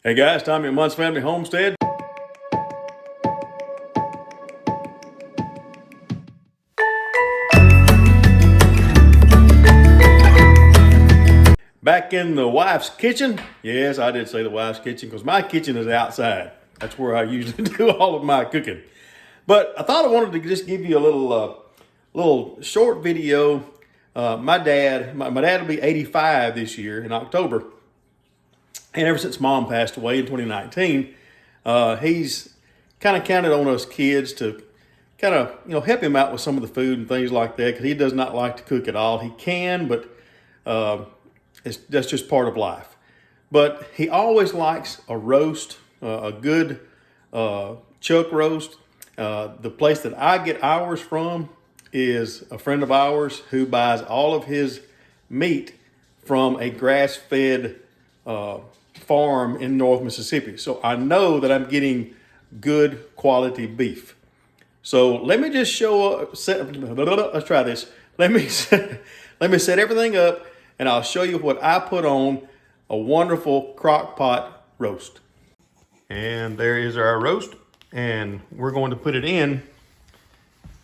Hey guys, Tommy at Monts Family Homestead. Back in the wife's kitchen. Yes, I did say the wife's kitchen because my kitchen is outside. That's where I usually do all of my cooking. But I thought I wanted to just give you a little short video. My dad will be 85 this year in October. And ever since Mom passed away in 2019, he's kind of counted on us kids to kind of help him out with some of the food and things like that, because he does not like to cook at all. He can, but that's just part of life. But he always likes a roast, a good chuck roast. The place that I get ours from is a friend of ours who buys all of his meat from a grass-fed farm in North Mississippi. So I know that I'm getting good quality beef. So let me just let's try this. Let me set everything up and I'll show you what I put on a wonderful crock pot roast. And there is our roast, and we're going to put it in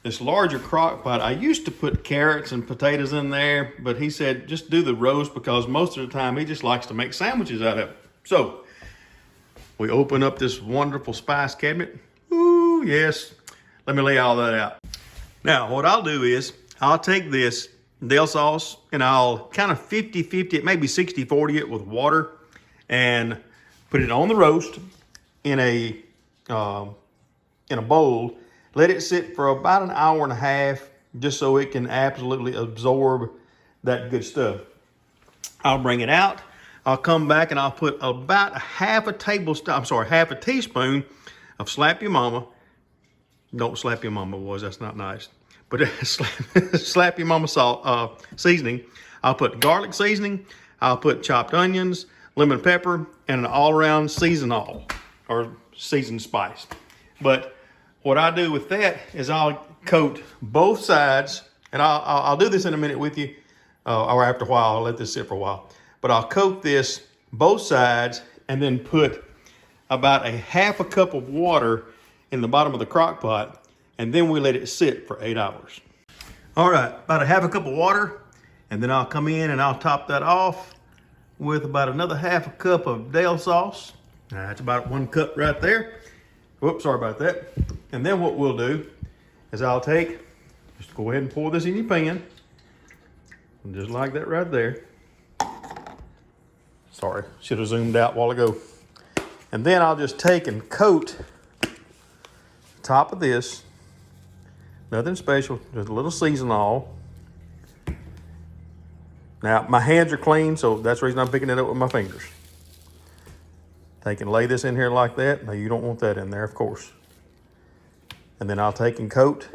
this larger crock pot. I used to put carrots and potatoes in there, but he said just do the roast because most of the time he just likes to make sandwiches out of it. So we open up this wonderful spice cabinet. Ooh, yes. Let me lay all that out. Now, what I'll do is I'll take this dill sauce and I'll kind of 50-50 it, maybe 60-40 it with water, and put it on the roast in a bowl. Let it sit for about an hour and a half just so it can absolutely absorb that good stuff. I'll bring it out. I'll come back and I'll put about half a teaspoon of Slap Your Mama. Don't slap your mama, boys, that's not nice. But slap your mama salt seasoning. I'll put garlic seasoning. I'll put chopped onions, lemon pepper, and an all-around seasonal or seasoned spice. But what I do with that is I'll coat both sides, and I'll do this in a minute with you, or after a while. I'll let this sit for a while. But I'll coat this both sides and then put about a half a cup of water in the bottom of the crock pot, and then we let it sit for 8 hours. All right, about a half a cup of water, and then I'll come in and I'll top that off with about another half a cup of dill sauce. That's about 1 cup right there. Whoops, sorry about that. And then what we'll do is just go ahead and pour this in your pan. Just like that right there. Sorry, should have zoomed out a while ago. And then I'll just take and coat the top of this. Nothing special, just a little seasonal. Now, my hands are clean, so that's the reason I'm picking it up with my fingers. Take and lay this in here like that. Now, you don't want that in there, of course. And then I'll take and coat.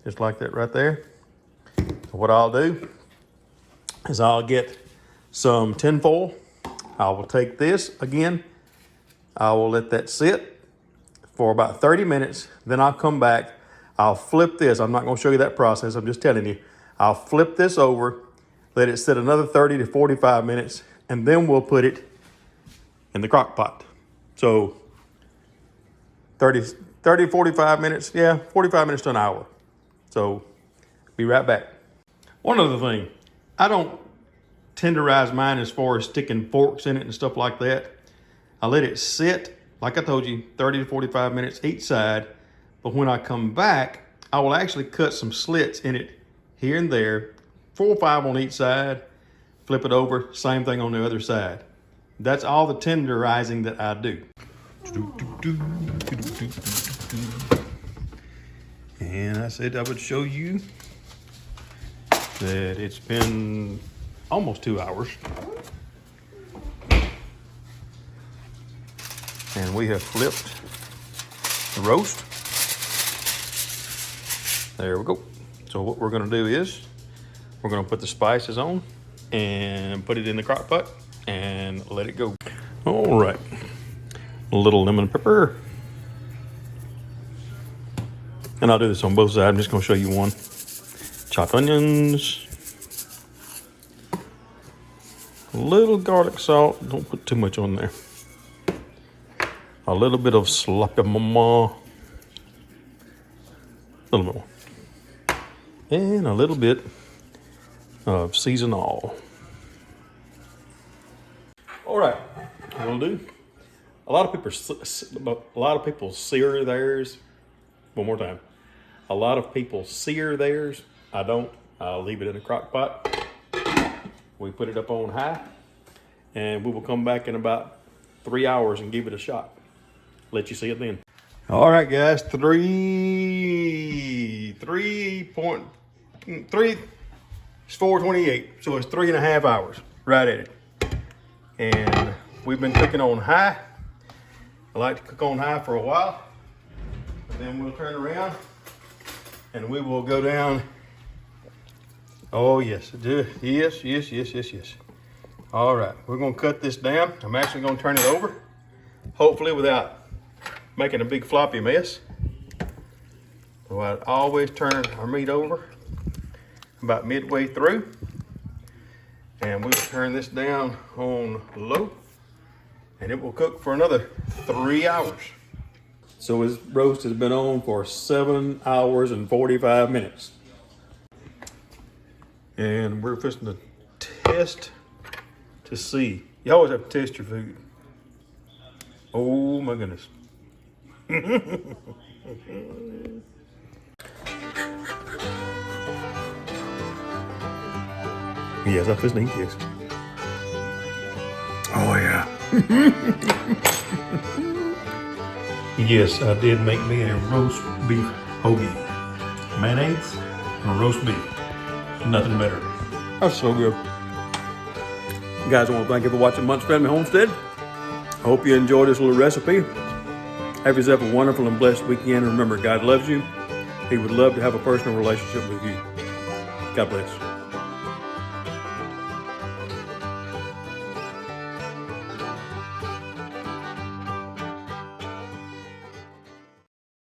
Just like that right there. So what I'll do is I'll get some tin foil. I will take this again. I will let that sit for about 30 minutes. Then I'll come back. I'll flip this. I'm not going to show you that process. I'm just telling you. I'll flip this over, let it sit another 30 to 45 minutes, and then we'll put it in the crock pot. So 30, 45 minutes. Yeah, 45 minutes to an hour. So be right back. One other thing. I don't tenderize mine as far as sticking forks in it and stuff like that. I let it sit, like I told you, 30 to 45 minutes each side. But when I come back, I will actually cut some slits in it here and there, 4 or 5 on each side, flip it over, same thing on the other side. That's all the tenderizing that I do. And I said I would show you that it's been almost 2 hours. And we have flipped the roast. There we go. So what we're gonna do is we're gonna put the spices on and put it in the crock pot and let it go. All right, a little lemon pepper. And I'll do this on both sides. I'm just gonna show you one. Chopped onions. A little garlic salt. Don't put too much on there. A little bit of sloppy mama. A little more. And a little bit of season all. All right, we'll do. A lot of people sear theirs. One more time. A lot of people sear theirs. I don't. I'll leave it in a crock pot. We put it up on high, and we will come back in about 3 hours and give it a shot. Let you see it then. All right, guys. 3.3. It's 4:28, so it's 3.5 hours. Right at it. And we've been cooking on high. I like to cook on high for a while. And then we'll turn around and we will go down. Oh yes, yes. All right, we're gonna cut this down. I'm actually gonna turn it over, hopefully without making a big floppy mess. So I always turn our meat over about midway through. And we'll turn this down on low, and it will cook for another 3 hours. So his roast has been on for 7 hours and 45 minutes. And we're fixing to test to see. You always have to test your food. Oh my goodness. Yes, I'm fixing to eat this. Oh yeah. Yes, I did make me a roast beef hoagie. Mayonnaise and roast beef. Nothing better. That's so good. Guys, I want to thank you for watching Monts Family Homestead. I hope you enjoyed this little recipe. Have yourself a wonderful and blessed weekend. Remember, God loves you. He would love to have a personal relationship with you. God bless.